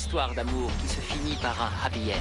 histoire d'amour qui se finit par un happy end.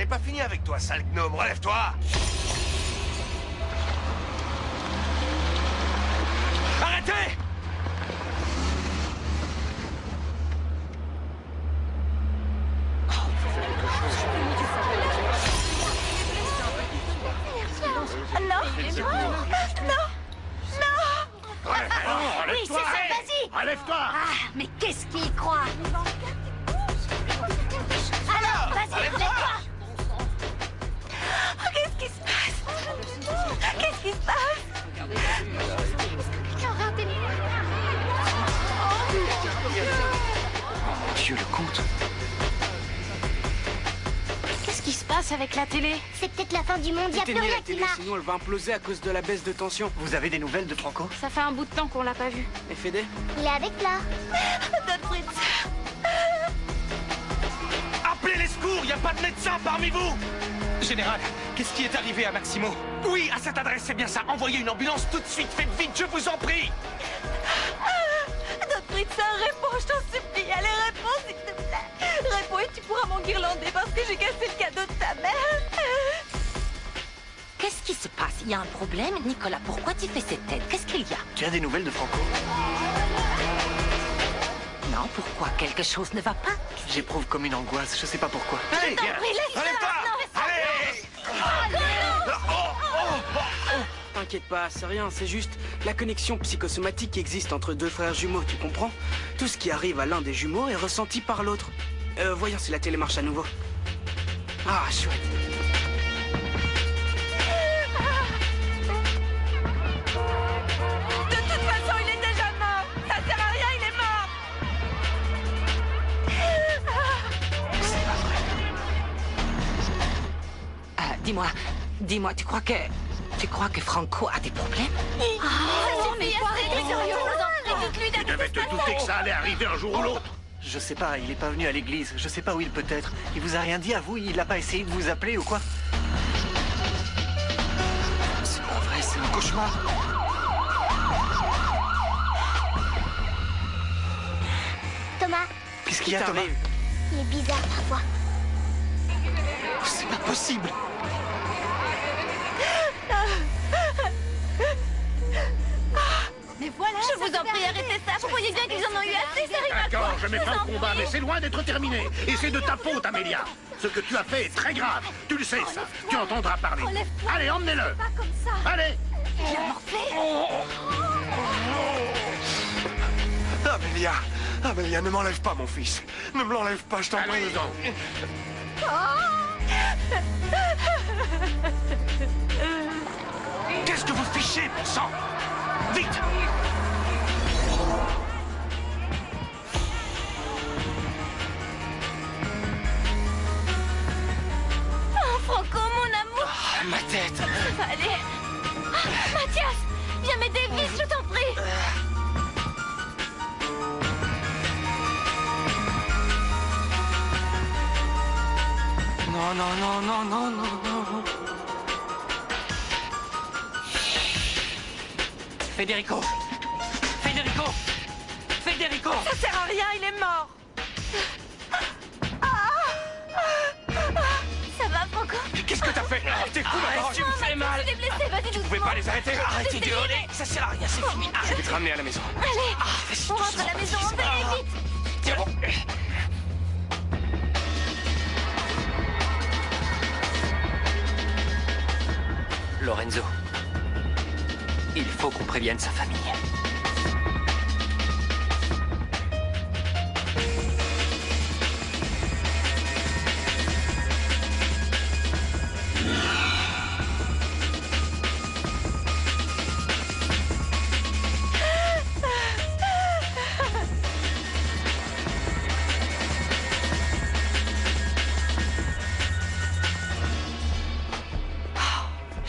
Pas fini avec toi, sale gnome, relève-toi! Arrêtez! Non! Non! Non! Oui, c'est ça, vas-y! Relève-toi! Ah, mais qu'est-ce qu'il croit? Alors, vas-y, relève-toi! Qu'est-ce qui se passe? Qu'est-ce qui se passe? Monsieur le comte. Qu'est-ce qui se passe avec la télé? C'est peut-être la fin du monde, y'a plus Éteignez rien la qui télé, marche. sinon elle va imploser à cause de la baisse de tension. Vous avez des nouvelles de Franco? Ça fait un bout de temps qu'on l'a pas vu. Et Fédé? Il est avec là. Notre Fritz. Appelez les secours, y a pas de médecin parmi vous! Général, qu'est-ce qui est arrivé à Maximo? Oui, à cette adresse, c'est bien ça. Envoyez une ambulance tout de suite, faites vite, je vous en prie! Notre Fritz, réponds, je t'en supplie. Allez, réponds, s'il te plaît. Réponds et tu pourras m'enguirlander parce que j'ai cassé le cadeau de ta mère. Qu'est-ce qui se passe? Il y a un problème, Nicolas? Pourquoi tu fais cette tête? Qu'est-ce qu'il y a? Tu as des nouvelles de Franco? Non, pourquoi? Quelque chose ne va pas? J'éprouve comme une angoisse, je sais pas pourquoi. Allez, viens! Relève-toi! Allez! T'inquiète pas, c'est rien, c'est juste la connexion psychosomatique qui existe entre deux frères jumeaux, tu comprends? Tout ce qui arrive à l'un des jumeaux est ressenti par l'autre. Voyons si la télé marche à nouveau. Ah, chouette. De toute façon, il est déjà mort. Ça sert à rien, il est mort. Dis-moi, tu crois que Franco a des problèmes? Oh, mais faut arrêter, sérieux. Tu devais te douter que ça allait arriver un jour ou l'autre. Je sais pas, il est pas venu à l'église, je sais pas où il peut être. Il vous a rien dit à vous? Il a pas essayé de vous appeler ou quoi? C'est pas vrai, c'est un cauchemar. Thomas, Qu'est-ce qu'il y a, Thomas? il est bizarre parfois. C'est pas possible. Mais voilà, je vous en prie, arrêtez ça. Vous voyez bien qu'ils en ont eu assez, ça arrive à quoi? D'accord, je mets fin vous au en combat, prie. mais c'est loin d'être terminé. Et c'est de ta faute, Amélia. Ce que tu as fait est très grave. Tu le sais, ça. Tu entendras parler. Relève-toi. Allez, emmenez-le. Pas comme ça. Allez. Il a morflé. Amélia, Amélia, ne m'enlève pas mon fils. Ne me l'enlève pas, je t'en prie. Qu'est-ce que vous fichez, bon sang? Vite! Oh, Franco, mon amour. Ah, ma tête! Allez. Mathias, viens m'aider vite, je t'en prie. Non, non, non, non, non, non, non. Federico! Federico! Federico! Ça sert à rien, il est mort. Ça va, Franco? Qu'est-ce que t'as fait? T'es fou, ma parole! Tu me fais mal! Tu t'es blessé, vas-y doucement. Vous pouvez pas les arrêter? Arrêtez de hurler! Ça sert à rien, c'est fini! Je vais te ramener à la maison. Allez, Vas-y, on rentre doucement. à la maison, allez, vite. Tiens bon. Lorenzo, il faut qu'on prévienne sa famille.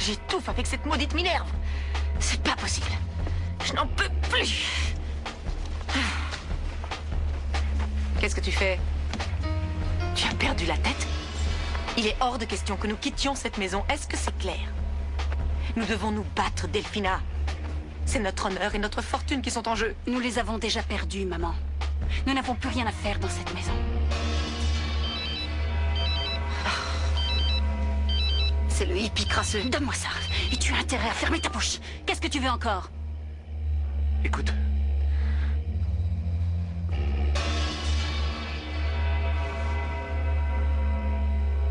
J'étouffe avec cette maudite Minerve. C'est pas possible. Je n'en peux plus. Qu'est-ce que tu fais? Tu as perdu la tête? Il est hors de question que nous quittions cette maison. Est-ce que c'est clair? Nous devons nous battre, Delphina. C'est notre honneur et notre fortune qui sont en jeu. Nous les avons déjà perdus, maman. Nous n'avons plus rien à faire dans cette maison. C'est le hippie crasseux. Donne-moi ça. Et tu as intérêt à fermer ta bouche. Qu'est-ce que tu veux encore? Écoute.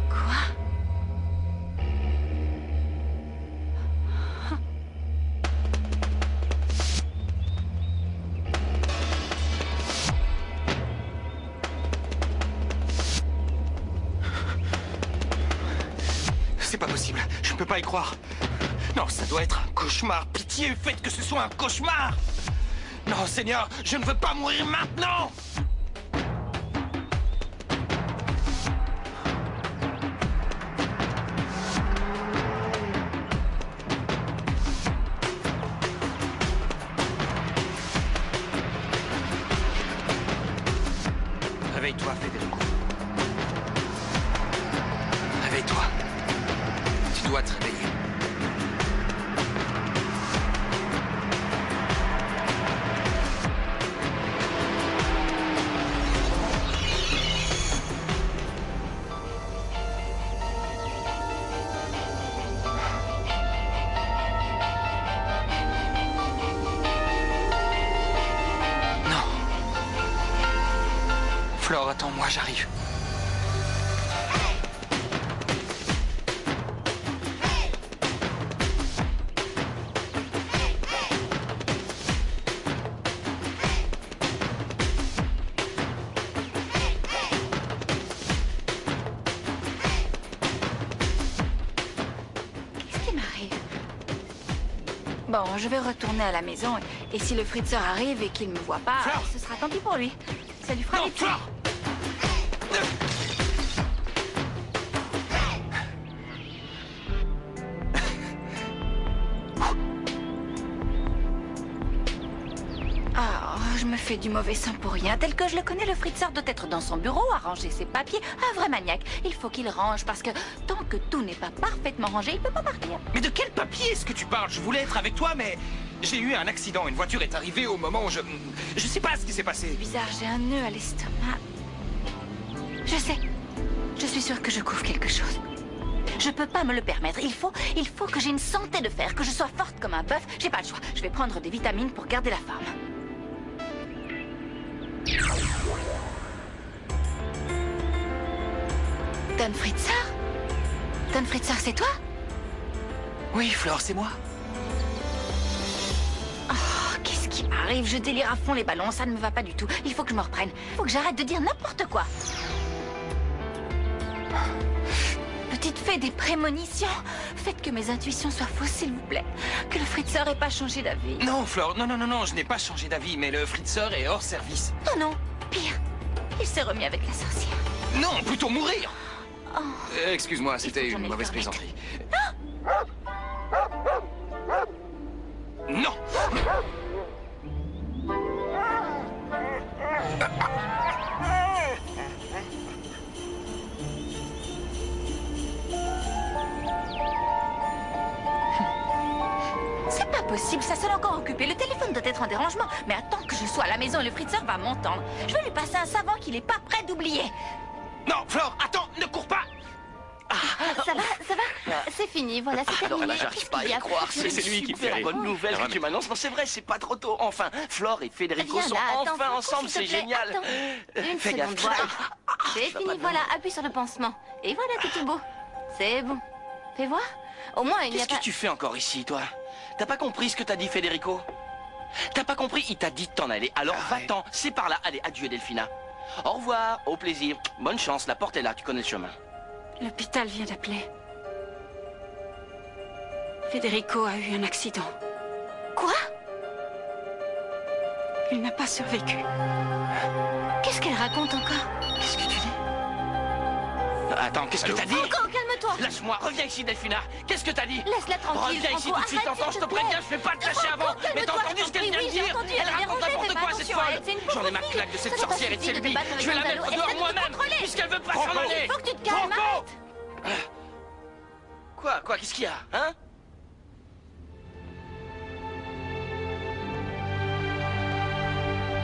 Quoi? C'est pas possible. Je ne peux pas y croire. Non, ça doit être un cauchemar. Pitié, faites que ce soit un cauchemar. Non, Seigneur, je ne veux pas mourir maintenant. Réveille-toi, Federico. Réveille-toi. Tu dois te réveiller. Non. Flore, attends-moi, j'arrive. Qu'est-ce qui m'arrive? Bon, je vais retourner à la maison et si le Fritzer arrive et qu'il me voit pas, Flore! ce sera tant pis pour lui. Ça lui fera Non, des petits. Flore! Ah, je me fais du mauvais sang pour rien. Tel que je le connais, le Fritzer doit être dans son bureau à ranger ses papiers. Un vrai maniaque. Il faut qu'il range parce que tant que tout n'est pas parfaitement rangé, il peut pas partir. Mais de quel papier est-ce que tu parles? Je voulais être avec toi, mais j'ai eu un accident. Une voiture est arrivée au moment où je sais pas ce qui s'est passé. Bizarre, j'ai un nœud à l'estomac. Je sais. Je suis sûre que je couvre quelque chose. Je peux pas me le permettre. Il faut que j'ai une santé de fer, que je sois forte comme un bœuf. J'ai pas le choix. Je vais prendre des vitamines pour garder la forme. Don Fritzer? Don Fritzer, c'est toi? Oui, Flore, c'est moi. Oh, qu'est-ce qui m'arrive? m'arrive, je délire à fond les ballons, ça ne me va pas du tout. Il faut que je me reprenne. Il faut que j'arrête de dire n'importe quoi. Petite fée des prémonitions. Faites que mes intuitions soient fausses, s'il vous plaît. Que le Fritzer ait pas changé d'avis. Non, Flore, non, je n'ai pas changé d'avis, mais le Fritzer est hors service. Oh non, pire. Il s'est remis avec la sorcière. Non, plutôt mourir. Oh. Excuse-moi, c'était Il faut que j'en ai une le mauvaise permettre. plaisanterie. Non. C'est pas possible, ça sonne encore occupé. Le téléphone doit être en dérangement. Mais attends que je sois à la maison et le Fritzer va m'entendre. Je vais lui passer un savant qu'il est pas prêt d'oublier. Non, Flore, attends, ne cours pas. Ça va, c'est fini, voilà, c'est terminé. Alors là, j'arrive pas à y croire. C'est lui qui me fait la bonne nouvelle que tu m'annonces. Non, c'est vrai, c'est pas trop tôt. Enfin, Flore et Federico Viens sont là, attends, enfin Franco, ensemble, s'il te c'est plaît, génial. attends. Une Fais seconde, gaffe. voilà. C'est Ça va fini, pas de voilà, moment. appuie sur le pansement. Et voilà, c'est tout beau. C'est bon. Fais voir. Au moins, il n'y a Qu'est-ce pas... que tu fais encore ici, toi? T'as pas compris ce que t'as dit, Federico? T'as pas compris? Il t'a dit de t'en aller. Alors va-t'en, c'est par là. Allez, adieu, Delphina. Au revoir, au plaisir. Bonne chance, la porte est là, tu connais le chemin. L'hôpital vient d'appeler. Federico a eu un accident. Quoi? Il n'a pas survécu. Qu'est-ce qu'elle raconte encore? Qu'est-ce que tu dis? Attends, qu'est-ce que t'as dit? Franco, calme-toi. Lâche-moi, reviens ici, Delphina. Qu'est-ce que t'as dit? Laisse-la tranquille, Reviens ici Franco, tout de suite, arrête, entends, je s'il te te plaît. préviens, je vais pas te lâcher Franco, avant. Mais t'as calme-toi, entendu ce qu'elle je t'en vient de prie, oui, dire? j'ai entendu, Elle elle est raconte dérangée, n'importe fais quoi, pas cette attention, folle. elle, c'est une J'en ai pauvre ma fille. claque de cette Ça n'a pas sorcière et de suffi de te Selby. battre avec Je vais la un mettre ballot, dehors essaie de te moi-même, contrôler. puisqu'elle veut pas Franco. s'en aller. Il faut que tu te calmes, Franco. arrête. Quoi, qu'est-ce qu'il y a, hein?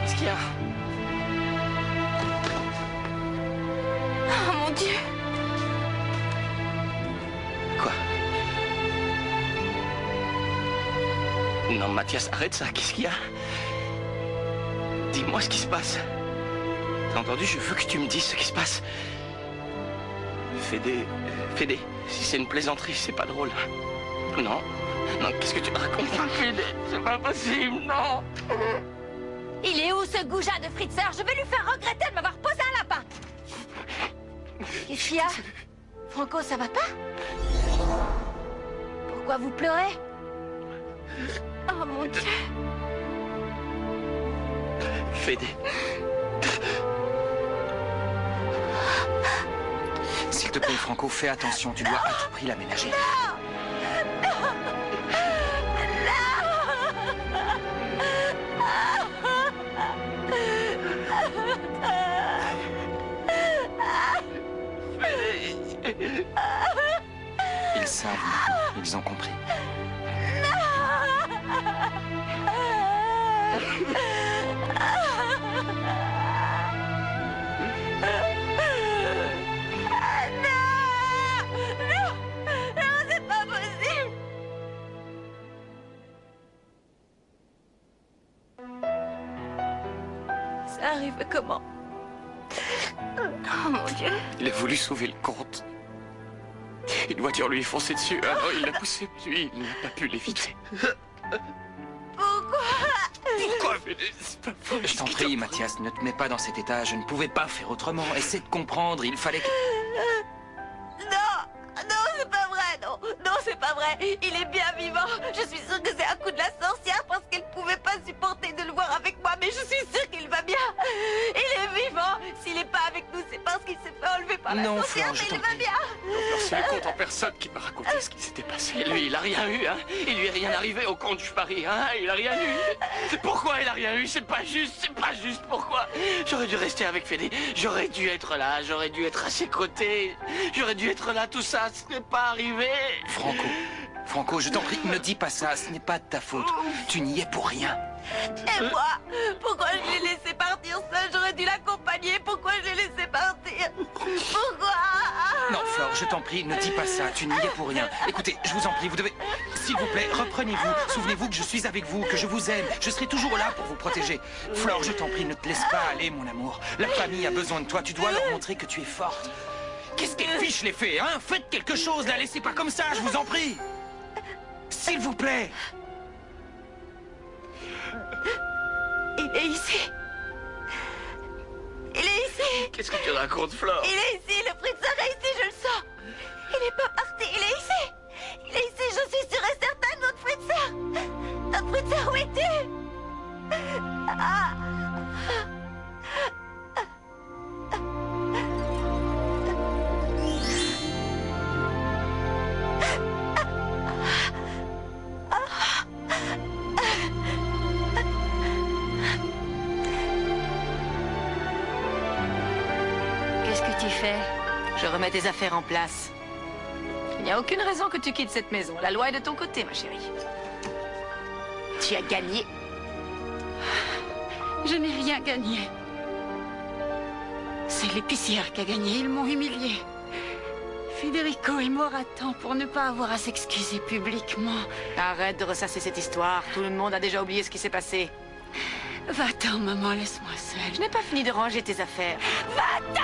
Qu'est-ce qu'il y a? Oh mon Dieu. Quoi? Non, Mathias, arrête ça, qu'est-ce qu'il y a? Dis-moi ce qui se passe. T'as entendu? Je veux que tu me dises ce qui se passe. Fédé, si c'est une plaisanterie, c'est pas drôle. Non, qu'est-ce que tu racontes? Fédé, c'est pas possible, non. Il est où ce goujat de Fritzer? Je vais lui faire regretter de m'avoir posé un lapin. Qu'est-ce qu'il y a? Franco, ça va pas? Pourquoi vous pleurez? Oh mon Dieu. Fédé. S'il te plaît, Franco, fais attention. Tu dois à tout prix l'aménager. Ils savent maintenant. Ils ont compris. Non, c'est pas possible. Ça arrive comment? Oh mon Dieu. Il a voulu sauver le comte. Une voiture lui est foncée dessus, alors il l'a poussé, mais lui, il n'a pas pu l'éviter. Pourquoi, Fédé? C'est pas faux. Je t'en prie, Mathias, ne te mets pas dans cet état. Je ne pouvais pas faire autrement. Essaie de comprendre. Il fallait que... Non, c'est pas vrai, non. Non, c'est pas vrai. Il est bien vivant. Je suis sûre que c'est un coup de la sorcière parce qu'elle pouvait pas supporter de le voir avec moi, mais je suis sûre qu'il va bien. Il est vivant. S'il est pas avec nous, c'est parce qu'il s'est fait enlever par la Non, sorcière, Flore, je mais t'en il va prie. bien. Alors, c'est le comte en personne qui m'a raconté ce qui s'était passé. Lui, il a rien eu, hein. Il lui est rien arrivé au comte du Paris, hein. Il a rien eu. Pourquoi il a rien eu? C'est pas juste, pourquoi? J'aurais dû rester avec Fédé. J'aurais dû être là, j'aurais dû être à ses côtés. J'aurais dû être là, tout ça, ce n'est pas arrivé. Franco, je t'en prie, ne dis pas ça. Ce n'est pas de ta faute. Tu n'y es pour rien. Et moi, pourquoi je l'ai laissé partir seul? J'aurais dû l'accompagner. Pourquoi je l'ai laissé partir? Pourquoi? Non, Flore, je t'en prie, ne dis pas ça. Tu n'y es pour rien. Écoutez, je vous en prie, vous devez... S'il vous plaît, reprenez-vous. Souvenez-vous que je suis avec vous, que je vous aime. Je serai toujours là pour vous protéger. Flore, je t'en prie, ne te laisse pas aller, mon amour. La famille a besoin de toi. Tu dois leur montrer que tu es forte. Qu'est-ce qu'elle fiche les fées, hein? Faites quelque chose, la laissez pas comme ça, je vous en prie. S'il vous plaît. Il est ici. Il est ici. Qu'est-ce que tu racontes, Flore? Il est ici, le Fritzer est ici, je le sens. Il n'est pas parti, il est ici. Il est ici, je suis sûre et certaine, notre Fritzer. Notre Fritzer, où es-tu? Ah. Qu'est-ce que tu fais? Je remets tes affaires en place. Il n'y a aucune raison que tu quittes cette maison. La loi est de ton côté, ma chérie. Tu as gagné. Je n'ai rien gagné. C'est l'épicière qui a gagné. Ils m'ont humiliée. Federico est mort à temps pour ne pas avoir à s'excuser publiquement. Arrête de ressasser cette histoire. Tout le monde a déjà oublié ce qui s'est passé. Va-t'en, maman, laisse-moi seule. Je n'ai pas fini de ranger tes affaires. Va-t'en!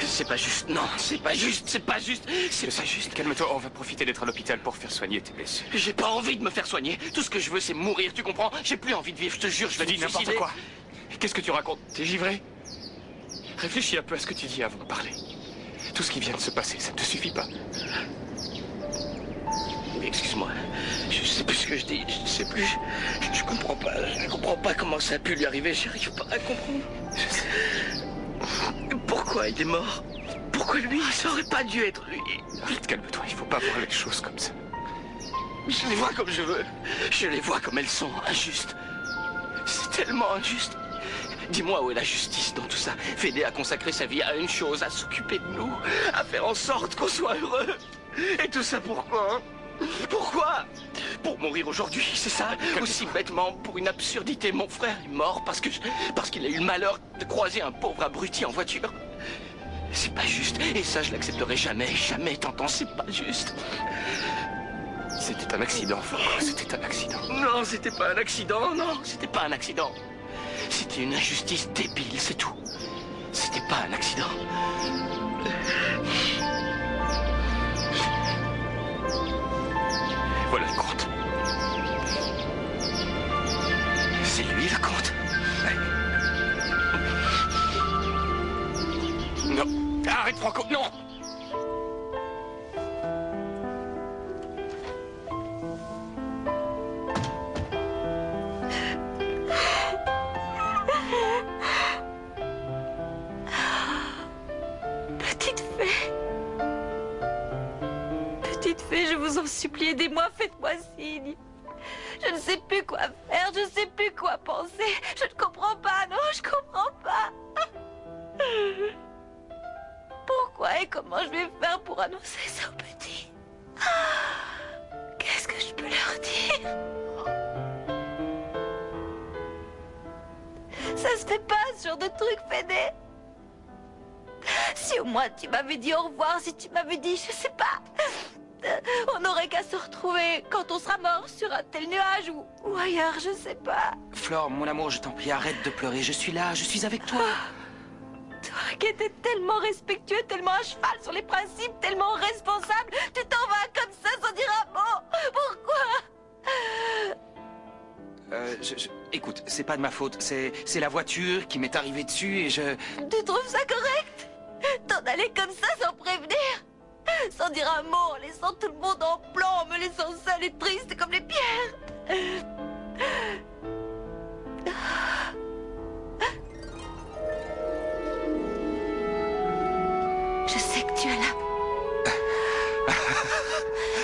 C'est pas juste, non, c'est pas juste, c'est pas juste, c'est pas juste. Calme-toi, on va profiter d'être à l'hôpital pour faire soigner tes blessures. J'ai pas envie de me faire soigner. Tout ce que je veux, c'est mourir, tu comprends? J'ai plus envie de vivre, je te jure, je vais Je dis me n'importe suicider. quoi. Qu'est-ce que tu racontes? T'es givré? Réfléchis un peu à ce que tu dis avant de parler. Tout ce qui vient de se passer, ça ne te suffit pas. Oui, excuse-moi, je sais plus ce que je dis, je sais plus, je comprends pas, je comprends pas comment ça a pu lui arriver, j'arrive pas à comprendre. Pourquoi il est mort? Pourquoi lui? Ça aurait pas dû être lui. Arrête, calme-toi, il faut pas voir les choses comme ça. Je les vois comme je veux, je les vois comme elles sont, injustes. C'est tellement injuste. Dis-moi où est la justice dans tout ça. Fédé a consacré sa vie à une chose, à s'occuper de nous, à faire en sorte qu'on soit heureux. Et tout ça pourquoi? Pourquoi? Pour mourir aujourd'hui, c'est ça? Aussi bêtement, pour une absurdité. Mon frère est mort parce qu'il a eu le malheur de croiser un pauvre abruti en voiture. C'est pas juste. Et ça, je l'accepterai jamais. Jamais, t'entends? C'est pas juste. C'était un accident, Flore. C'était un accident. Non, c'était pas un accident. Non, c'était pas un accident. C'était une injustice débile, c'est tout. C'était pas un accident. Voilà le compte. C'est lui le compte. Non. Arrête, Franco, non. Petite fée, je vous en supplie, aidez-moi, faites-moi signe. Je ne sais plus quoi faire, je ne sais plus quoi penser. Je ne comprends pas, non, je comprends pas. Pourquoi et comment je vais faire pour annoncer ça aux petits? Qu'est-ce que je peux leur dire? Ça se fait pas, ce genre de truc, Fédé. Si au moins tu m'avais dit au revoir, si tu m'avais dit, je sais pas, on n'aurait qu'à se retrouver quand on sera mort sur un tel nuage ou ailleurs, je sais pas. Flore, mon amour, je t'en prie, arrête de pleurer. Je suis là, je suis avec toi. Toi qui étais tellement respectueux, tellement à cheval sur les principes, tellement responsable, tu t'en vas comme ça sans dire un mot. Pourquoi? Écoute, c'est pas de ma faute. C'est la voiture qui m'est arrivée dessus et je... Tu trouves ça correct? T'en aller comme ça sans prévenir? Sans dire un mot, en laissant tout le monde en plan, en me laissant seule et triste comme les pierres. Je sais que tu es là.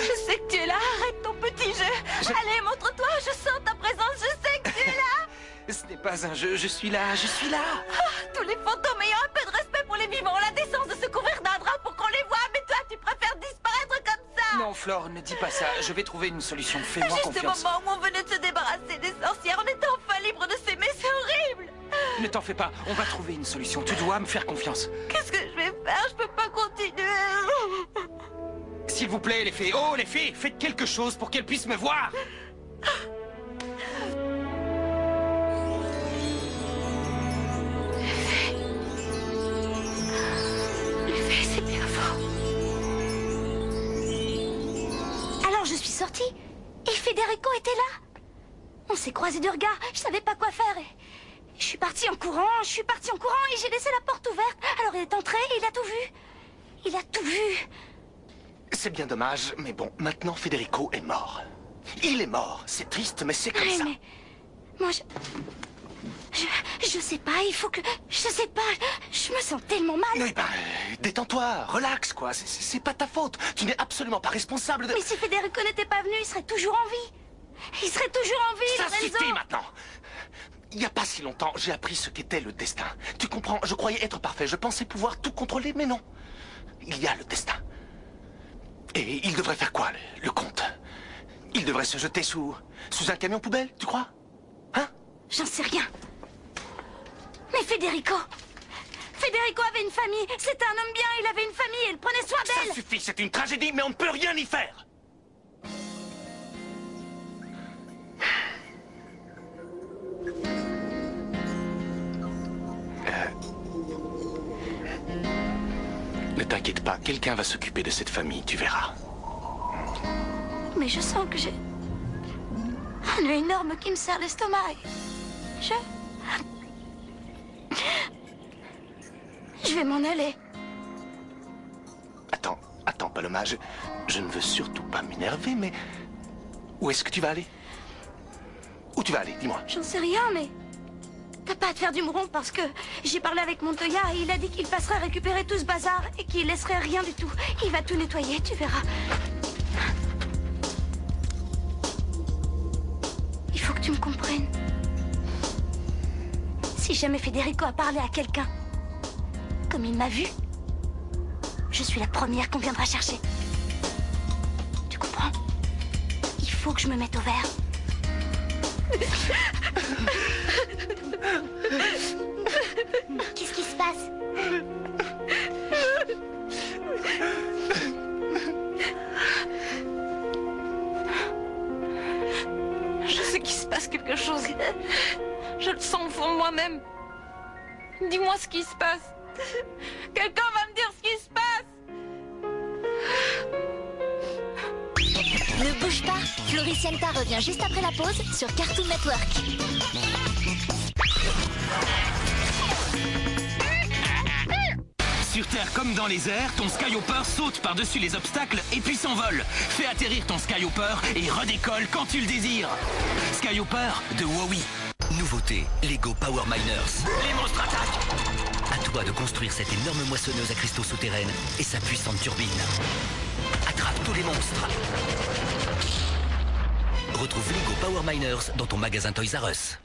Je sais que tu es là. Arrête ton petit jeu. Allez, montre-toi. Je sens ta présence. Je sais que tu es là. Ce n'est pas un jeu, je suis là, je suis là. Tous les fantômes ayant un peu de respect pour les vivants ont la décence de se couvrir d'un drap pour qu'on les voie. Mais toi, tu préfères disparaître comme ça. Non, Flore, ne dis pas ça. Je vais trouver une solution. Fais-moi Juste confiance. au moment où on venait de se débarrasser des sorciers. sorcière. On est enfin libre de s'aimer, c'est horrible. Ne t'en fais pas, on va trouver une solution. Tu dois me faire confiance. Qu'est-ce que je vais faire? Je peux pas continuer. S'il vous plaît, les fées. Oh, les fées, faites quelque chose pour qu'elles puissent me voir. C'est bien fort. Alors je suis sortie et Federico était là. On s'est croisés de regard, je savais pas quoi faire et je suis partie en courant, et j'ai laissé la porte ouverte. Alors il est entré et il a tout vu. Il a tout vu. C'est bien dommage, mais bon, maintenant Federico est mort. Il est mort, c'est triste, mais c'est comme Ouais, ça. mais moi je sais pas, il faut que... Je sais pas, je me sens tellement mal. Oui, détends-toi, relax, quoi. C'est pas ta faute. Tu n'es absolument pas responsable de... Mais si Federico n'était pas venu, il serait toujours en vie. Il serait toujours en vie, Ça Lorenzo. suffit maintenant. Il n'y a pas si longtemps, j'ai appris ce qu'était le destin. Tu comprends, je croyais être parfait, je pensais pouvoir tout contrôler, mais non. Il y a le destin. Et il devrait faire quoi, le comte? Il devrait se jeter sous un camion poubelle, tu crois? Hein? J'en sais rien. Mais Federico avait une famille. C'était un homme bien, il avait une famille, il prenait soin d'elle. Ça suffit, c'est une tragédie, mais on ne peut rien y faire. Ne t'inquiète pas, quelqu'un va s'occuper de cette famille, tu verras. Mais je sens que j'ai un nœud énorme qui me serre l'estomac. Je vais m'en aller. Attends, Paloma, je ne veux surtout pas m'énerver, mais... Où est-ce que tu vas aller? Où tu vas aller, dis-moi. J'en sais rien, mais... T'as pas à te faire du mouron parce que j'ai parlé avec Montoya et il a dit qu'il passerait récupérer tout ce bazar et qu'il laisserait rien du tout. Il va tout nettoyer, tu verras. Il faut que tu me comprennes. Si jamais Federico a parlé à quelqu'un, comme il m'a vu, je suis la première qu'on viendra chercher. Tu comprends? Il faut que je me mette au vert. Qu'est-ce qui se passe? Je sais qu'il se passe quelque chose. Je le sens au fond de moi-même. Dis-moi ce qui se passe. Quelqu'un va me dire ce qui se passe. Ne bouge pas, Floricienta revient juste après la pause sur Cartoon Network. Sur Terre comme dans les airs, ton Skyhopper saute par-dessus les obstacles et puis s'envole. Fais atterrir ton Skyhopper et redécolle quand tu le désires. Skyhopper de Wowie. Nouveauté, Lego Power Miners. Les monstres attaquent. À toi de construire cette énorme moissonneuse à cristaux souterraine et sa puissante turbine. Attrape tous les monstres. Retrouve Lego Power Miners dans ton magasin Toys R Us.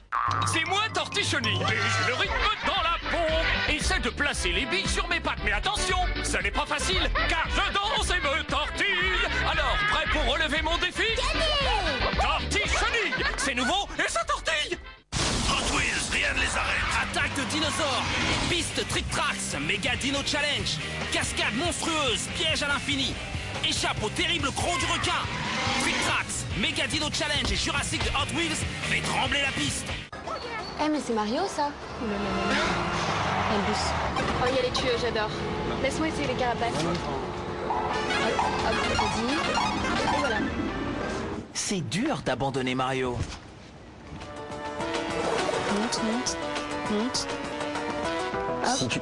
C'est moi, Tortichonille, et j'ai le rythme dans la pompe. Essaie de placer les billes sur mes pattes, mais attention, ça n'est pas facile, car je danse et me tortille. Alors, prêt pour relever mon défi? Tortichonille, c'est nouveau et ça tortille. Hot Wheels, rien ne les arrête. Attaque de dinosaures, piste Trick Tracks, Méga Dino Challenge, cascade monstrueuse, piège à l'infini. Échappe au terrible croc du requin. Trick Tracks, Méga Dino Challenge et Jurassic de Hot Wheels fait trembler la piste. Eh mais c'est Mario ça. Elbus. Oh il y a les tuyaux, j'adore. Laisse-moi essayer les carapaces. Hop, vas-y. Et voilà. C'est dur d'abandonner Mario. Monte. Hop. Si tu...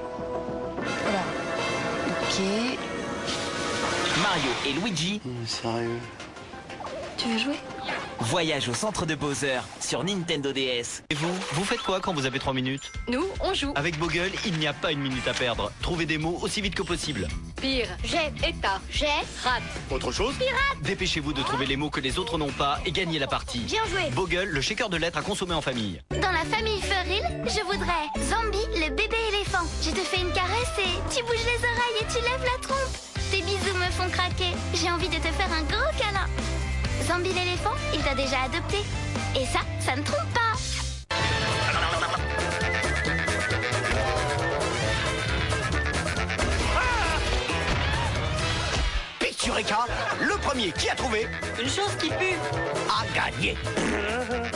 Voilà. Ok. Mario et Luigi. Sérieux. Tu veux jouer? Voyage au centre de Bowser sur Nintendo DS. Et vous faites quoi quand vous avez 3 minutes? Nous, on joue. Avec Bogle, il n'y a pas une minute à perdre. Trouvez des mots aussi vite que possible. Pire. J'ai. État. J'ai. Rate. Autre chose? Pirate. Dépêchez-vous de trouver les mots que les autres n'ont pas et gagnez la partie. Bien joué. Bogle, le shaker de lettres à consommer en famille. Dans la famille Furil, je voudrais Zambi, le bébé éléphant. Je te fais une caresse et tu bouges les oreilles et tu lèves la trompe. Tes bisous me font craquer. J'ai envie de te faire un gros câlin. Zambi l'éléphant, il t'a déjà adopté. Et ça ne trompe pas. premier. Qui a trouvé? Une chose qui pue. A gagné.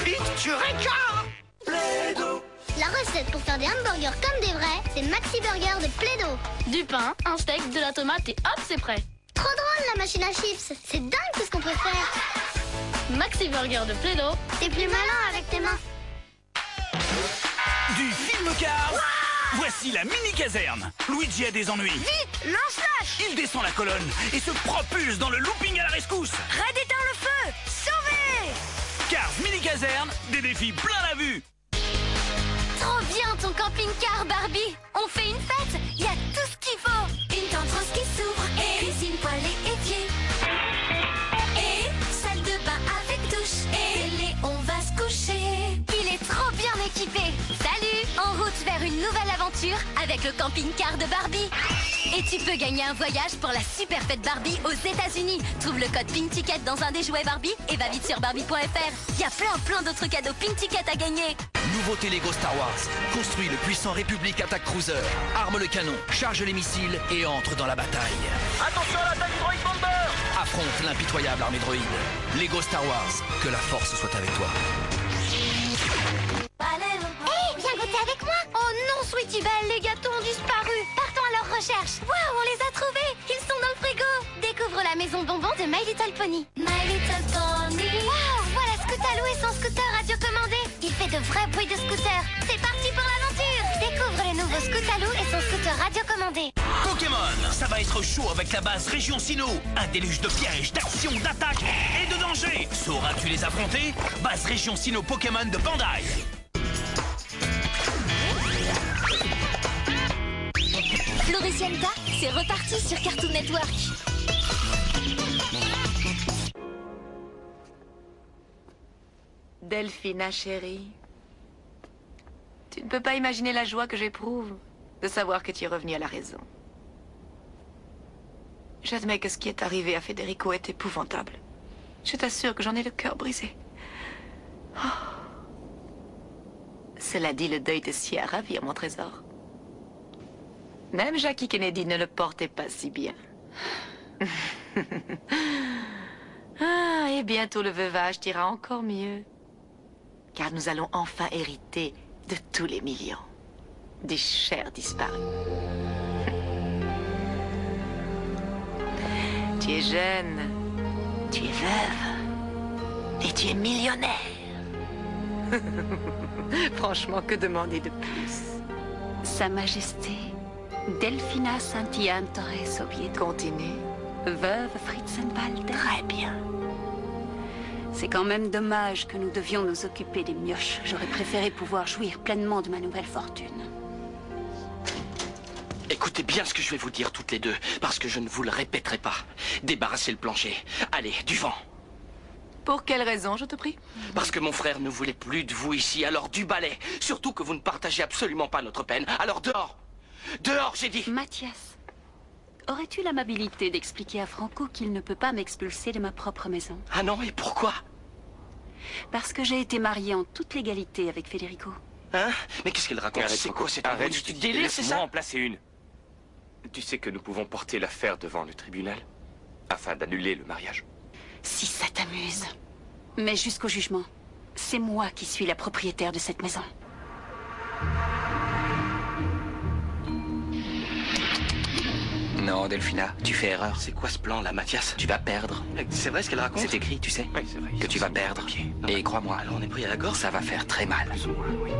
Vite, Eureka! La recette pour faire des hamburgers comme des vrais, c'est Maxi Burger de Play-Doh. Du pain, un steak, de la tomate et hop, c'est prêt. Trop drôle la machine à chips. C'est dingue tout ce qu'on peut faire. Maxi Burger de Play-Doh. T'es plus malin avec tes mains. Du film Cars. Voici la mini-caserne. Luigi a des ennuis. Vite, lance-la! Il descend la colonne et se propulse dans le looping à la rescousse. Red éteint le feu! Sauvé! Cars mini-caserne, des défis plein la vue. Trop bien ton camping-car Barbie. On fait une fête. Il y a tout ce qu'il faut. Une tente rose qui s'ouvre et cuisine, poêle et évier. Et salle de bain avec douche. Et on va se coucher. Il est trop bien équipé. Salut! En route vers une nouvelle aventure avec le camping-car de Barbie. Et tu peux gagner un voyage pour la super fête Barbie aux États-Unis. Trouve le code Pink Ticket dans un des jouets Barbie et va vite sur Barbie.fr. Il y a plein d'autres cadeaux Pink Ticket à gagner. Nouveauté Lego Star Wars. Construis le puissant République Attack Cruiser. Arme le canon, charge les missiles et entre dans la bataille. Attention à l'attaque Droid Bomber! Affronte l'impitoyable armée droïde. Lego Star Wars. Que la force soit avec toi. Hé, viens goûter avec moi. Oh non, Sweetie Belle, les gâteaux ont disparu. Partons à leur recherche. Waouh, on les a trouvés. Ils sont dans le frigo. Découvre la maison bonbon de My Little Pony. My Little Pony. Waouh, voilà Scootaloo et son scooter radiocommandé. Il fait de vrais bruits de scooter. C'est parti pour l'aventure. Découvre le nouveau Scootaloo et son scooter radiocommandé. Pokémon, ça va être chaud avec la base Région Sinnoh. Un déluge de pièges, d'actions, d'attaques et de dangers. Sauras-tu les affronter? Base Région Sinnoh Pokémon de Bandai. Floricienta, c'est reparti sur Cartoon Network. Delphina, chérie. Tu ne peux pas imaginer la joie que j'éprouve de savoir que tu es revenue à la raison. J'admets que ce qui est arrivé à Federico est épouvantable. Je t'assure que j'en ai le cœur brisé. Oh. Cela dit, le deuil de Sierra vire mon trésor. Même Jackie Kennedy ne le portait pas si bien. Ah, et bientôt le veuvage ira encore mieux. Car nous allons enfin hériter de tous les millions des chers disparus. Tu es jeune, tu es veuve, et tu es millionnaire. Franchement, que demander de plus? Sa Majesté Delphina Saint-Ian Torres Soviet. Continue. Veuve Fritzenwalder. Très bien. C'est quand même dommage que nous devions nous occuper des mioches. J'aurais préféré pouvoir jouir pleinement de ma nouvelle fortune. Écoutez bien ce que je vais vous dire toutes les deux, parce que je ne vous le répéterai pas. Débarrassez le plancher. Allez, du vent. Pour quelle raison, je te prie? Parce que mon frère ne voulait plus de vous ici, alors du balai. Surtout que vous ne partagez absolument pas notre peine. Alors dehors. Dehors, j'ai dit. Mathias, aurais-tu l'amabilité d'expliquer à Franco qu'il ne peut pas m'expulser de ma propre maison? Ah non, et pourquoi? Parce que j'ai été mariée en toute légalité avec Federico. Hein? Mais qu'est-ce qu'elle raconte? Arrête, C'est Franco. quoi cette Arrête, embrouille? je te Du dis, délire, c'est laisse-moi ça? en placer une. Tu sais que nous pouvons porter l'affaire devant le tribunal afin d'annuler le mariage. Si ça t'amuse. Mais jusqu'au jugement, c'est moi qui suis la propriétaire de cette maison. Non, Delphina, tu fais erreur. C'est quoi ce plan là, Mathias? Tu vas perdre. C'est vrai ce qu'elle raconte? C'est écrit, tu sais, Oui, c'est vrai. que tu vas perdre. Et crois-moi, Alors on est pris à la gorge? ça va faire très mal. Oui.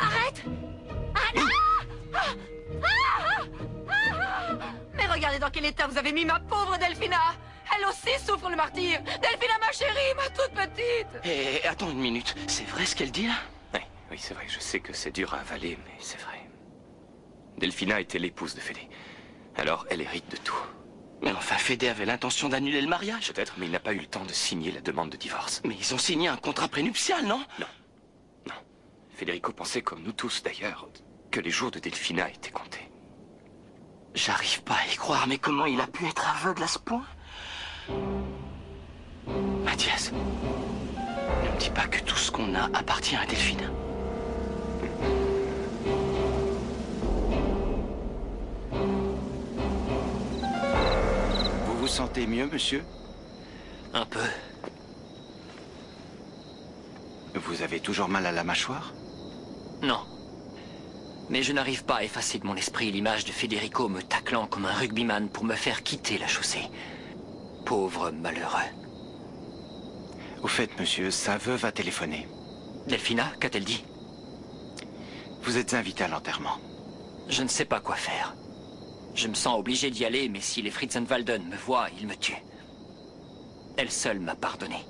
Arrête! Mais regardez dans quel état vous avez mis ma pauvre Delphina! Elle aussi souffre le martyre! Delphina, ma chérie, ma toute petite! Et attends une minute, c'est vrai ce qu'elle dit là? Oui, c'est vrai, je sais que c'est dur à avaler, mais c'est vrai. Delphina était l'épouse de Fédé. Alors, elle hérite de tout. Mais enfin, Fédé avait l'intention d'annuler le mariage. Peut-être, mais il n'a pas eu le temps de signer la demande de divorce. Mais ils ont signé un contrat prénuptial, non? Non. Non. Federico pensait, comme nous tous d'ailleurs, que les jours de Delphina étaient comptés. J'arrive pas à y croire, mais comment il a pu être aveugle à ce point? Mathias, ne me dis pas que tout ce qu'on a appartient à Delphine. sentez mieux, monsieur? Un peu. Vous avez toujours mal à la mâchoire? Non. Mais je n'arrive pas à effacer de mon esprit l'image de Federico me taclant comme un rugbyman pour me faire quitter la chaussée. Pauvre malheureux. Au fait, monsieur, sa veuve a téléphoné. Delphina, qu'a-t-elle dit? Vous êtes invité à l'enterrement. Je ne sais pas quoi faire. Je me sens obligé d'y aller, mais si les Fritzenwalden me voient, ils me tuent. Elle seule m'a pardonné.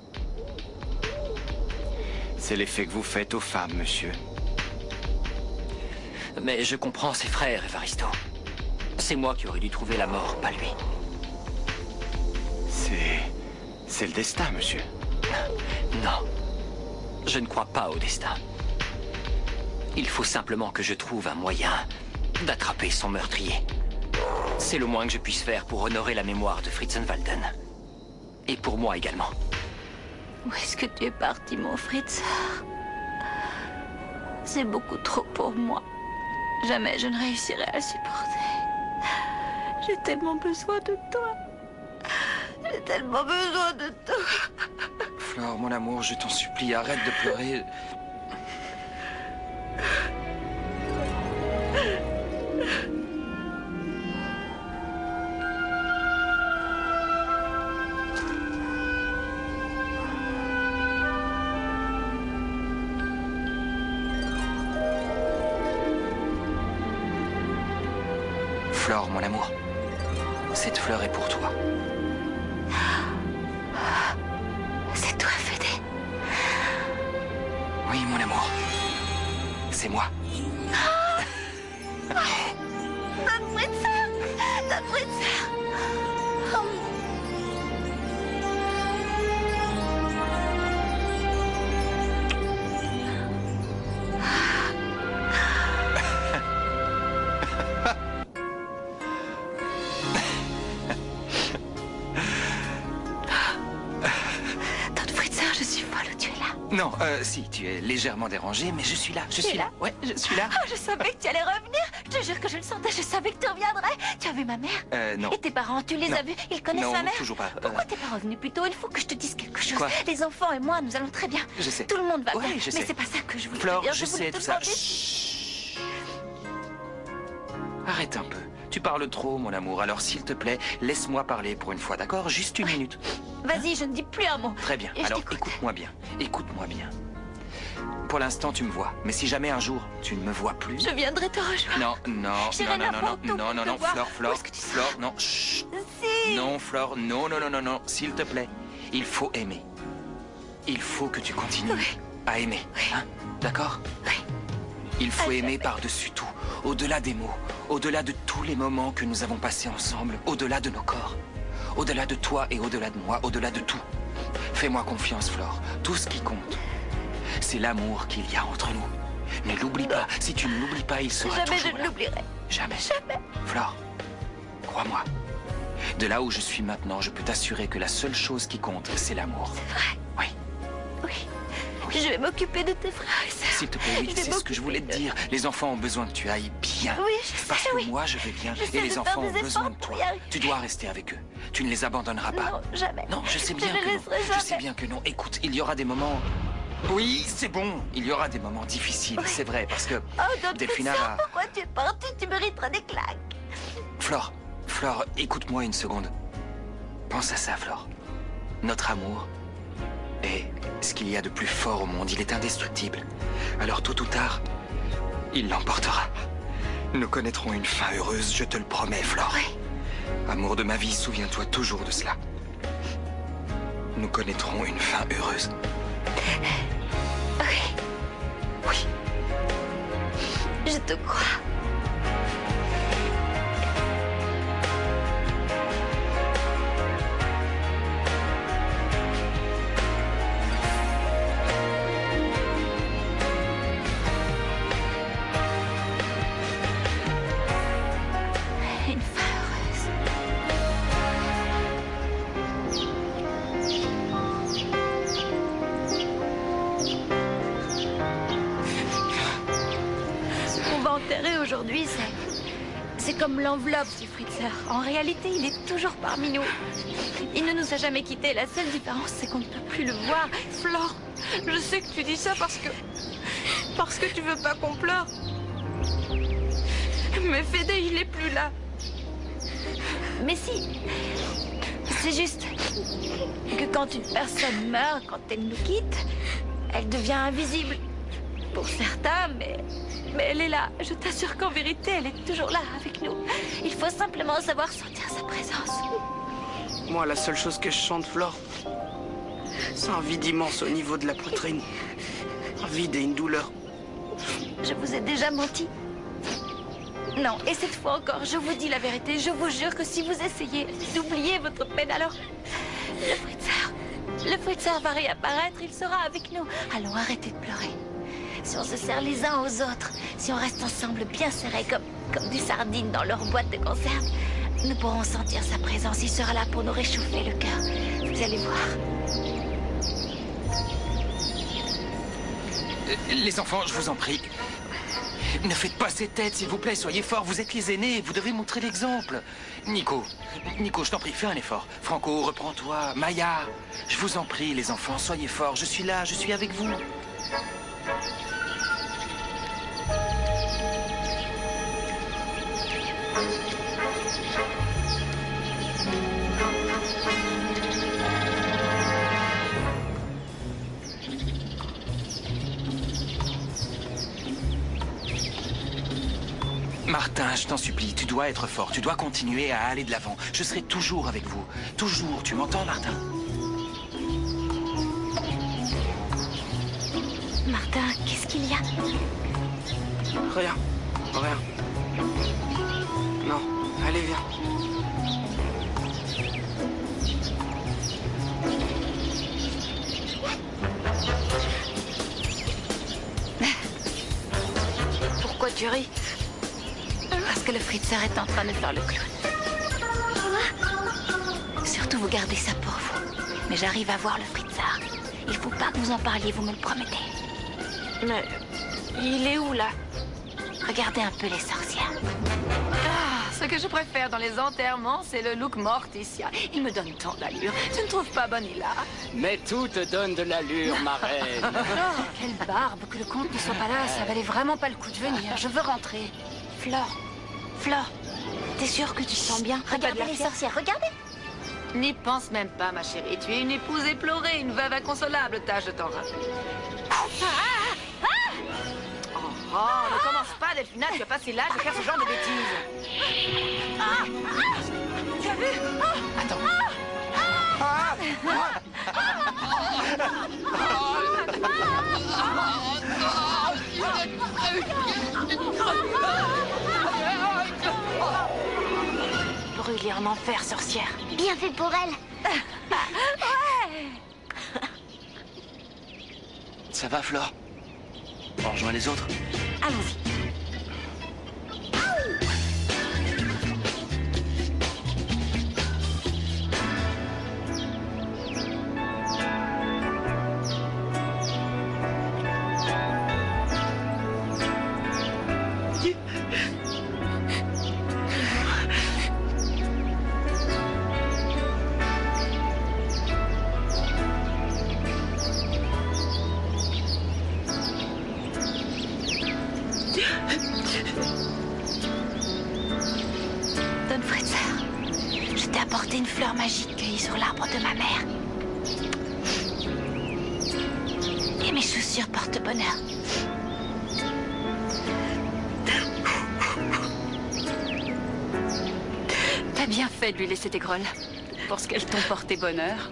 C'est l'effet que vous faites aux femmes, monsieur. Mais je comprends ses frères, Evaristo. C'est moi qui aurais dû trouver la mort, pas lui. C'est le destin, monsieur. Non. Je ne crois pas au destin. Il faut simplement que je trouve un moyen d'attraper son meurtrier. C'est le moins que je puisse faire pour honorer la mémoire de Fritzenwalden. Et pour moi également. Où est-ce que tu es parti, mon Fritz? C'est beaucoup trop pour moi. Jamais je ne réussirai à le supporter. J'ai tellement besoin de toi. J'ai tellement besoin de toi. Flore, mon amour, je t'en supplie, arrête de pleurer. Flore, mon amour, cette fleur est pour toi. C'est toi, Fédé. Oui, mon amour. C'est moi. Notre Fritz! Notre Fritz! Oh. Je suis folle, tu es là. Non, si, tu es légèrement dérangé, mais je suis là, je suis là. Ouais, je suis là. Oh, je savais que tu allais revenir. Je te jure que je le sentais, je savais que tu reviendrais. Tu as vu ma mère? Non. Et tes parents, tu les as vus? Ils connaissent ma mère? Non, toujours pas. Pourquoi t'es pas revenu plus tôt? Il faut que je te dise quelque chose. Quoi? Les enfants et moi, nous allons très bien. Je sais. Tout le monde va Ouais, bien. je Mais sais. c'est pas ça que je voulais Flore, te dire. je voulais sais te tout ça. demander- Chut. Arrête un peu. Tu parles trop, mon amour. Alors, s'il te plaît, laisse-moi parler pour une fois, d'accord? Juste une minute. Vas-y, je ne dis plus un mot. Très bien. Et je Alors, t'écoute. écoute-moi bien. Écoute-moi bien. Pour l'instant, tu me vois. Mais si jamais un jour, tu ne me vois plus... Je viendrai te rejoindre. Non, J'irai n'importe où non, pour te voir. Flore, Flore, non, chut. Si. Non, Flore, non, s'il te plaît. Il faut aimer. Il faut que tu continues à aimer, hein? D'accord? Il faut aimer par-dessus tout, au-delà des mots, au-delà de tous les moments que nous avons passés ensemble, au-delà de nos corps, au-delà de toi et au-delà de moi, au-delà de tout. Fais-moi confiance, Flore. Tout ce qui compte, c'est l'amour qu'il y a entre nous. Ne l'oublie pas. Si tu ne l'oublies pas, il sera Jamais je toujours ne là. l'oublierai. Jamais. Jamais. Flore, crois-moi. De là où je suis maintenant, je peux t'assurer que la seule chose qui compte, c'est l'amour. C'est vrai. Oui. Oui. Je vais m'occuper de tes frères et sœurs. S'il te plaît, oui, Je vais c'est ce que je voulais te m'occuper dire. Les enfants ont besoin que tu ailles bien. Oui, je sais, Parce que oui. moi, je vais bien. J'essaie Et de les faire enfants des ont besoin de efforts pour toi. y arriver. Tu dois rester avec eux. Tu ne les abandonneras pas. Non, jamais. Non, je sais bien Je les que non. laisserai Je sais jamais. bien que non. Écoute, il y aura des moments... Oui, c'est bon. Il y aura des moments difficiles, c'est vrai, parce que Oh, notre Delphina sœur, va... pourquoi tu es partie? Tu mériteras des claques. Flore, écoute-moi une seconde. Pense à ça, Flore. Notre amour est ce qu'il y a de plus fort au monde. Il est indestructible. Alors tôt ou tard, il l'emportera. Nous connaîtrons une fin heureuse, je te le promets, Flore. Amour de ma vie, souviens-toi toujours de cela. Nous connaîtrons une fin heureuse. Oui. Je te crois. Une fin heureuse. Ce qu'on va enterrer aujourd'hui, C'est comme l'enveloppe du Fritzer. En réalité, il est toujours parmi nous. Il ne nous a jamais quittés. La seule différence, c'est qu'on ne peut plus le voir. Flore, je sais que tu dis ça parce que tu veux pas qu'on pleure. Mais Fédé, il est plus là. Mais si. C'est juste que quand une personne meurt, quand elle nous quitte, elle devient invisible. Pour certains, mais elle est là. Je t'assure qu'en vérité, elle est toujours là avec nous. Il faut simplement savoir sentir sa présence. Moi, la seule chose que je chante, Flore, c'est un vide immense au niveau de la poitrine. Un vide et une douleur. Je vous ai déjà menti. Non, et cette fois encore, je vous dis la vérité. Je vous jure que si vous essayez d'oublier votre peine, alors le Fritzer va réapparaître, il sera avec nous. Allons, arrêtez de pleurer. Si on se serre les uns aux autres, si on reste ensemble bien serrés comme des sardines dans leur boîte de conserve, nous pourrons sentir sa présence. Il sera là pour nous réchauffer le cœur. Vous allez voir. Les enfants, je vous en prie. Ne faites pas ces têtes, s'il vous plaît. Soyez forts, vous êtes les aînés. Vous devez montrer l'exemple. Nico, je t'en prie, fais un effort. Franco, reprends-toi. Maya, je vous en prie, les enfants, soyez forts. Je suis là, je suis avec vous. Martin, je t'en supplie, tu dois être fort. Tu dois continuer à aller de l'avant. Je serai toujours avec vous. Toujours, tu m'entends, Martin? Martin, qu'est-ce qu'il y a? Rien. Rien. Non, allez, viens. Pourquoi tu ris? Parce que le Fritzer est en train de faire le clown. Surtout, vous gardez ça pour vous. Mais j'arrive à voir le Fritzer. Il faut pas que vous en parliez, vous me le promettez. Mais il est où, là? Regardez un peu les sorcières. Ah, ce que je préfère dans les enterrements, c'est le look Morticia. Il me donne tant d'allure. Tu ne trouves pas Bonilla? Mais tout te donne de l'allure, ma reine. Oh, quelle barbe! Que le comte ne soit pas là, ça valait vraiment pas le coup de venir. Je veux rentrer. Flore, t'es sûre que tu te sens bien? Regardez les sorcières, regardez! N'y pense même pas, ma chérie. Tu es une épouse éplorée, une veuve inconsolable. Tâche de t'en rappeler. Oh, ne commence pas, Delphina. Tu as passé l'âge de faire ce genre de bêtises. Tu as vu? Attends. Brûler en enfer, sorcière. Bien fait pour elle. Ouais. Ça va, Flore? On rejoint les autres? Allons-y. Don Fritzer, je t'ai apporté une fleur magique cueillie sur l'arbre de ma mère. Et mes chaussures portent bonheur. T'as bien fait de lui laisser tes grolles. Parce qu'elles t'ont porté bonheur.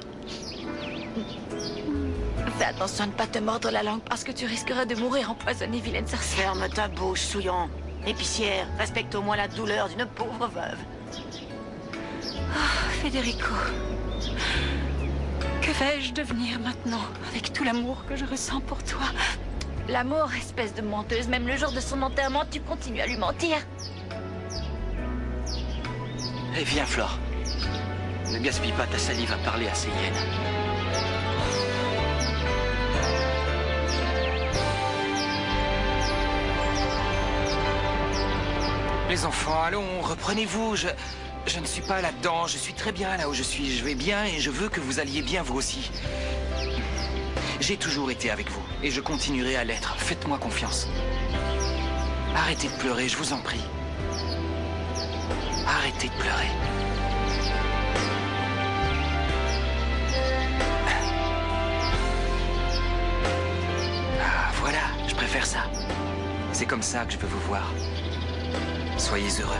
Fais attention à ne pas te mordre la langue parce que tu risqueras de mourir empoisonné, vilaine sorcière. Ferme ta bouche, souillon. Épicière, respecte au moins la douleur d'une pauvre veuve. Oh, Federico. Que vais-je devenir maintenant avec tout l'amour que je ressens pour toi? L'amour, espèce de menteuse, même le jour de son enterrement, tu continues à lui mentir. Eh, viens, Flore. Ne gaspille pas ta salive à parler à ces hyènes. Les enfants, allons, reprenez-vous. Je ne suis pas là-dedans. Je suis très bien là où je suis. Je vais bien et je veux que vous alliez bien vous aussi. J'ai toujours été avec vous et je continuerai à l'être. Faites-moi confiance. Arrêtez de pleurer, je vous en prie. Arrêtez de pleurer. Ah, voilà, je préfère ça. C'est comme ça que je veux vous voir. Soyez heureux.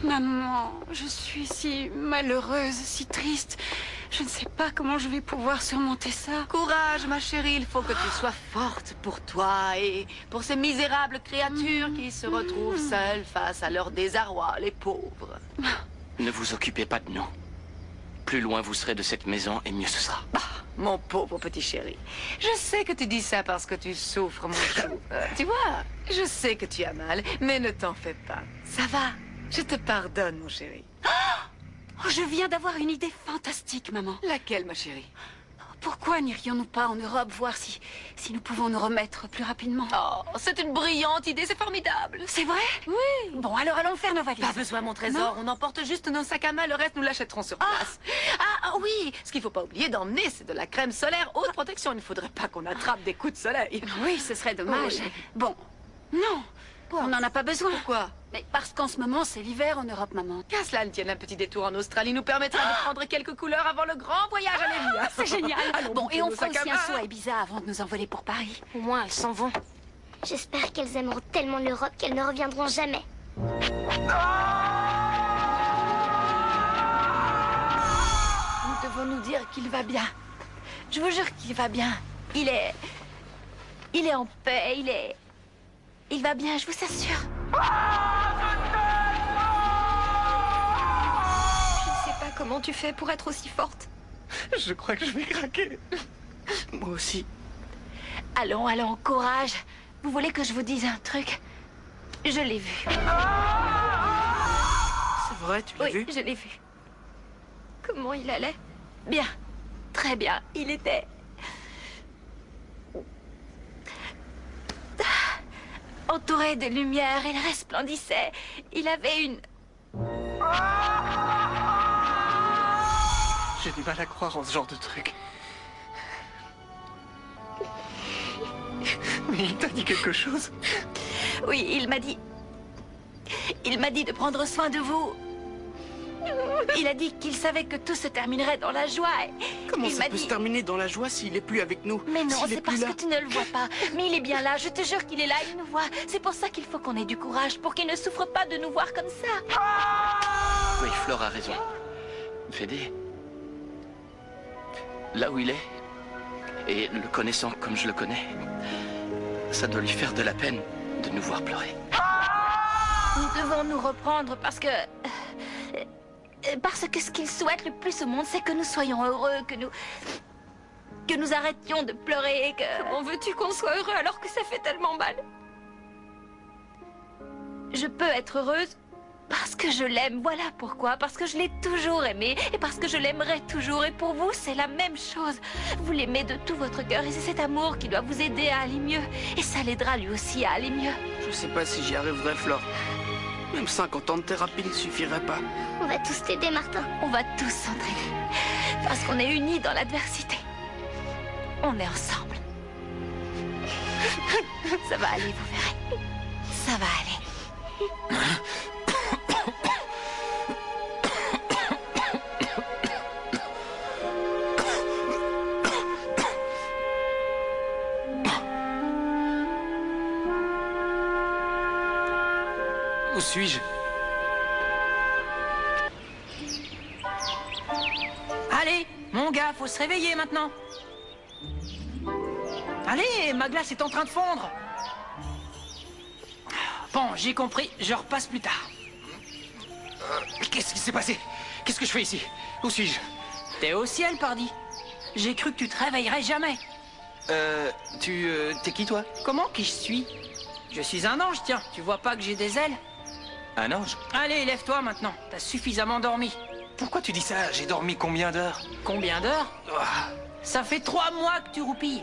Maman, je suis si malheureuse, si triste. Je ne sais pas comment je vais pouvoir surmonter ça. Courage, ma chérie, il faut que tu sois forte pour toi et pour ces misérables créatures qui se retrouvent seules face à leur désarroi, les pauvres. Ne vous occupez pas de nous. Plus loin vous serez de cette maison, et mieux ce sera. Mon pauvre petit chéri, je sais que tu dis ça parce que tu souffres, mon chou. Tu vois, je sais que tu as mal, mais ne t'en fais pas. Ça va, je te pardonne, mon chéri. Oh, je viens d'avoir une idée fantastique, maman. Laquelle, ma chérie? Pourquoi n'irions-nous pas en Europe voir si nous pouvons nous remettre plus rapidement? Oh, c'est une brillante idée, c'est formidable. C'est vrai? Oui. Bon, alors allons faire nos valises. Pas besoin, mon trésor, on emporte juste nos sacs à main, le reste nous l'achèterons sur place. Ah oui, ce qu'il faut pas oublier d'emmener, c'est de la crème solaire haute protection. Il ne faudrait pas qu'on attrape des coups de soleil. Oui, ce serait dommage. Oui. Bon, non, on n'en a pas besoin. Pourquoi? Mais parce qu'en ce moment, c'est l'hiver en Europe, maman. Qu'à cela ne tienne, un petit détour en Australie nous permettra de prendre quelques couleurs avant le grand voyage à Lévis. C'est génial. Allons, Bon, et on nos fera sacs à aussi main. un saut à Ibiza avant de nous envoler pour Paris. Au moins, elles s'en vont. J'espère qu'elles aimeront tellement l'Europe qu'elles ne reviendront jamais. Nous devons nous dire qu'il va bien. Je vous jure qu'il va bien. Il est en paix, il va bien, je vous assure. Je ne sais pas comment tu fais pour être aussi forte. Je crois que je vais craquer. Moi aussi. Allons, allons, courage. Vous voulez que je vous dise un truc? Je l'ai vu. C'est vrai, tu l'as vu? Oui, je l'ai vu. Comment il allait? Bien, très bien. Il était... entouré de lumière, il resplendissait. Il avait une... J'ai du mal à croire en ce genre de truc. Mais il t'a dit quelque chose? Oui, il m'a dit... Il m'a dit de prendre soin de vous. Il a dit qu'il savait que tout se terminerait dans la joie. Comment il ça m'a peut dit... se terminer dans la joie s'il est plus avec nous? Mais non, S'il est c'est plus parce là? que tu ne le vois pas. Mais il est bien là, je te jure qu'il est là, il nous voit. C'est pour ça qu'il faut qu'on ait du courage, pour qu'il ne souffre pas de nous voir comme ça. Oui, Flore a raison. Fédé, là où il est, et le connaissant comme je le connais, ça doit lui faire de la peine de nous voir pleurer. Nous devons nous reprendre parce que ce qu'il souhaite le plus au monde, c'est que nous soyons heureux, que nous arrêtions de pleurer et que... Comment veux-tu qu'on soit heureux alors que ça fait tellement mal? Je peux être heureuse parce que je l'aime, voilà pourquoi. Parce que je l'ai toujours aimé et parce que je l'aimerai toujours. Et pour vous, c'est la même chose. Vous l'aimez de tout votre cœur et c'est cet amour qui doit vous aider à aller mieux. Et ça l'aidera lui aussi à aller mieux. Je sais pas si j'y arriverai, Flore. Même 50 ans de thérapie ne suffirait pas. On va tous t'aider, Martin. On va tous s'entraider. Parce qu'on est unis dans l'adversité. On est ensemble. Ça va aller, vous verrez. Ça va aller. Où suis-je? Allez, mon gars, faut se réveiller maintenant. Allez, ma glace est en train de fondre. Bon, j'ai compris, je repasse plus tard. Qu'est-ce qui s'est passé? Qu'est-ce que je fais ici? Où suis-je? T'es au ciel, pardi. J'ai cru que tu te réveillerais jamais. T'es qui, toi? Comment qui je suis? Je suis un ange, tiens. Tu vois pas que j'ai des ailes? Un ange? Allez, lève-toi maintenant. T'as suffisamment dormi. pourquoi tu dis ça? J'ai dormi combien d'heures? Combien d'heures? Ça fait 3 mois que tu roupilles.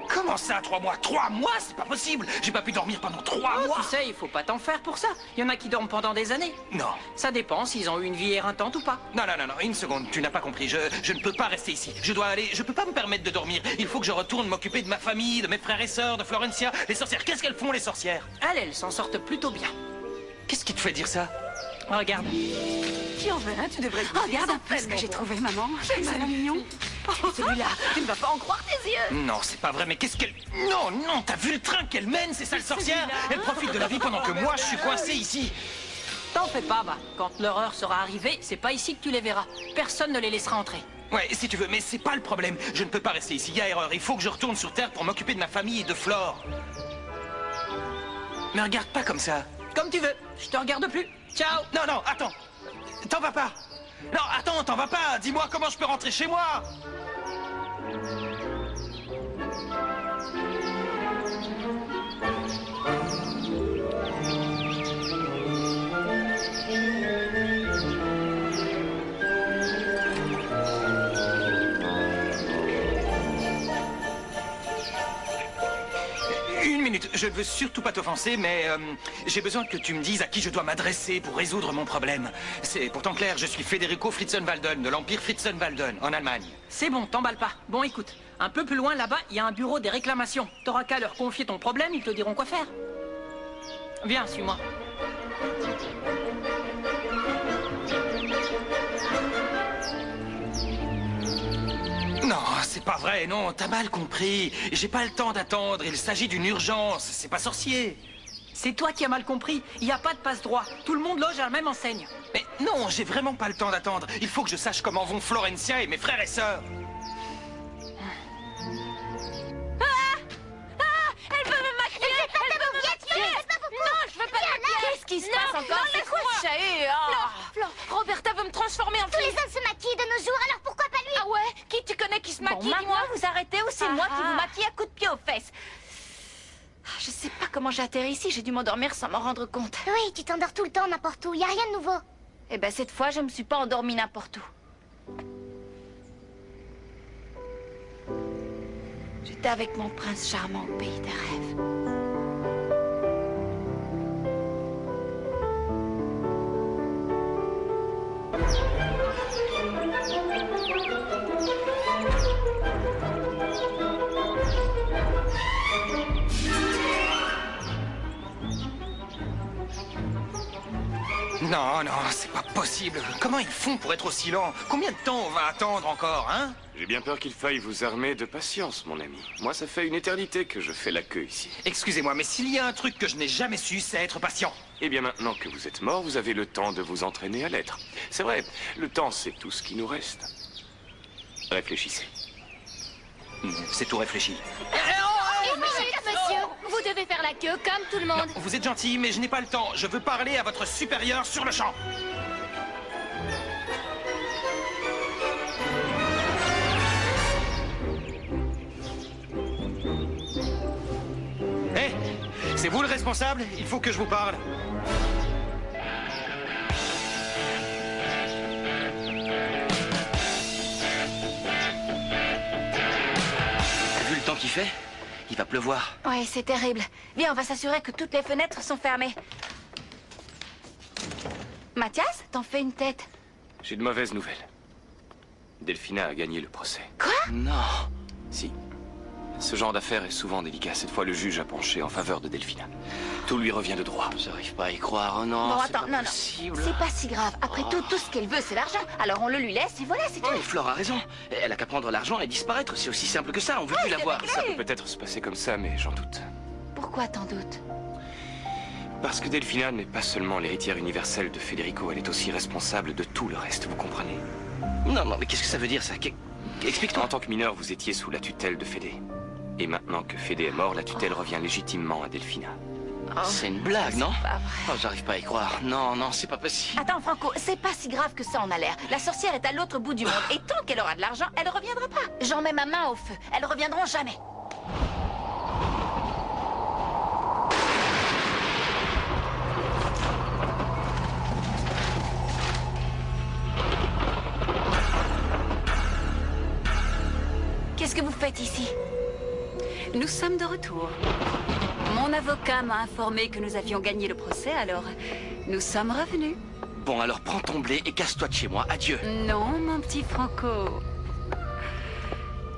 Comment ça, 3 mois? 3 mois? C'est pas possible! J'ai pas pu dormir pendant 3 mois! Tu sais, il faut pas t'en faire pour ça. Il y en a qui dorment pendant des années. Non. Ça dépend s'ils ont eu une vie éreintante ou pas. Non, une seconde, tu n'as pas compris. Je ne peux pas rester ici. Je dois aller, je peux pas me permettre de dormir. Il faut que je retourne m'occuper de ma famille, de mes frères et sœurs, de Florencia. Les sorcières, qu'est-ce qu'elles font, les sorcières? Elles s'en sortent plutôt bien. Qu'est-ce qui te fait dire ça? Regarde. Qui en veut un? Tu devrais... Regarde un peu ce que j'ai trouvé, maman. C'est mignon. Celui-là, tu ne vas pas en croire tes yeux. Non, c'est pas vrai, mais qu'est-ce qu'elle... Non, t'as vu le train qu'elle mène, ces sales sorcières? Elle profite de la vie pendant que moi, je suis coincé ici. T'en fais pas, bah. Quand l'horreur sera arrivée, c'est pas ici que tu les verras. Personne ne les laissera entrer. Ouais, si tu veux, mais c'est pas le problème. Je ne peux pas rester ici, il y a erreur. Il faut que je retourne sur Terre pour m'occuper de ma famille et de Flore. Mais regarde pas comme ça. Comme tu veux, je te regarde plus. Ciao. Non, attends. T'en vas pas. Non, attends, t'en vas pas. Dis-moi comment je peux rentrer chez moi. Une minute, je ne veux surtout pas t'offenser, mais j'ai besoin que tu me dises à qui je dois m'adresser pour résoudre mon problème. C'est pourtant clair, je suis Federico Fritzenwalden, de l'Empire Fritzenwalden, en Allemagne. C'est bon, t'emballe pas. Bon, écoute, un peu plus loin, là-bas, il y a un bureau des réclamations. T'auras qu'à leur confier ton problème, ils te diront quoi faire. Viens, suis-moi. Non, c'est pas vrai, non, t'as mal compris. J'ai pas le temps d'attendre, il s'agit d'une urgence, c'est pas sorcier. C'est toi qui as mal compris, il n'y a pas de passe-droit. Tout le monde loge à la même enseigne. Mais non, j'ai vraiment pas le temps d'attendre. Il faut que je sache comment vont Florencia et mes frères et sœurs. Elle veut me maquiller. Elle veut me maquiller. Non, je veux pas te maquiller. Qu'est-ce qui se passe encore? C'est quoi ce chahut? Flore, Roberta veut me transformer en Tous les hommes se maquillent de nos jours, alors pourquoi pas lui? Ah ouais? Qui tu connais qui se maquille? Bon, Dis-moi. vous arrêtez ou c'est moi qui vous maquille à coups de pied aux fesses? Je sais pas comment j'ai atterri ici, j'ai dû m'endormir sans m'en rendre compte. Oui, tu t'endors tout le temps, n'importe où, y a rien de nouveau. Eh ben cette fois, je me suis pas endormie n'importe où. J'étais avec mon prince charmant au pays des rêves. Non, c'est pas possible. Comment ils font pour être aussi lents? Combien de temps on va attendre encore, hein? J'ai bien peur qu'il faille vous armer de patience, mon ami. Moi, ça fait une éternité que je fais la queue ici. Excusez-moi, mais s'il y a un truc que je n'ai jamais su, c'est être patient. Eh bien, maintenant que vous êtes mort, vous avez le temps de vous entraîner à l'être. C'est vrai, le temps, c'est tout ce qui nous reste. Réfléchissez. C'est tout réfléchi. Monsieur, vous devez faire la queue comme tout le monde. Non, vous êtes gentil, mais je n'ai pas le temps. Je veux parler à votre supérieur sur le champ. Hé, c'est vous le responsable? Il faut que je vous parle. T'as vu le temps qu'il fait? Il va pleuvoir. Ouais, c'est terrible. Viens, on va s'assurer que toutes les fenêtres sont fermées. Mathias, t'en fais une tête. J'ai de mauvaises nouvelles. Delphina a gagné le procès. Quoi? Non. Si. Ce genre d'affaire est souvent délicat. Cette fois, le juge a penché en faveur de Delphina. Tout lui revient de droit. J'arrive pas à y croire. Oh non, Bon, c'est attends, pas non, possible. non. C'est pas si grave. Après tout ce qu'elle veut, c'est l'argent. Alors on le lui laisse et voilà, c'est tout. Oh, Flore a raison. Elle a qu'à prendre l'argent et disparaître. C'est aussi simple que ça. On veut plus la voir. Ça peut peut-être se passer comme ça, mais j'en doute. Pourquoi t'en doutes? Parce que Delphina n'est pas seulement l'héritière universelle de Federico, elle est aussi responsable de tout le reste, vous comprenez? Non, mais qu'est-ce que ça veut dire, ça? Explique-toi. En tant que mineur, vous étiez sous la tutelle de Fédé. Et maintenant que Fédé est mort, la tutelle revient légitimement à Delphina. C'est une blague, non? Pas vrai. Oh, j'arrive pas à y croire. Non, c'est pas possible. Attends, Franco, c'est pas si grave que ça en a l'air. La sorcière est à l'autre bout du monde. Et tant qu'elle aura de l'argent, elle reviendra pas. J'en mets ma main au feu. Elles reviendront jamais. faites ici? Nous sommes de retour. Mon avocat m'a informé que nous avions gagné le procès, alors nous sommes revenus. Bon, alors prends ton blé et casse-toi de chez moi. Adieu. Non, mon petit Franco.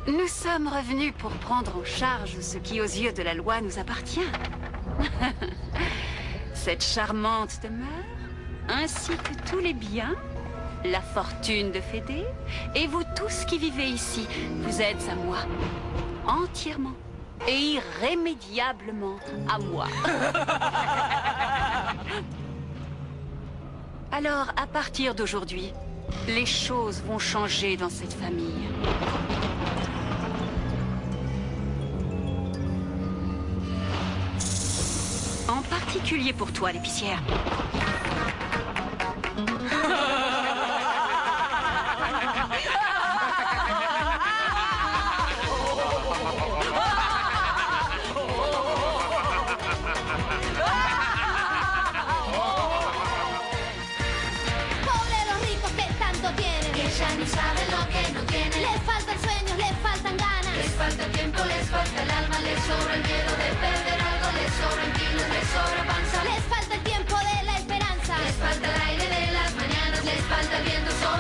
Nous sommes revenus pour prendre en charge ce qui, aux yeux de la loi, nous appartient. Cette charmante demeure, ainsi que tous les biens, la fortune de Fédé, et vous tous qui vivez ici, vous êtes à moi. Entièrement et irrémédiablement à moi. Alors, à partir d'aujourd'hui, les choses vont changer dans cette famille. En particulier pour toi, l'épicière. Pobre los ricos que tanto tienen, que ya ni saben lo que no tienen. Les faltan sueños, les faltan ganas, les falta tiempo, les falta el alma, les sobra el miedo de perder.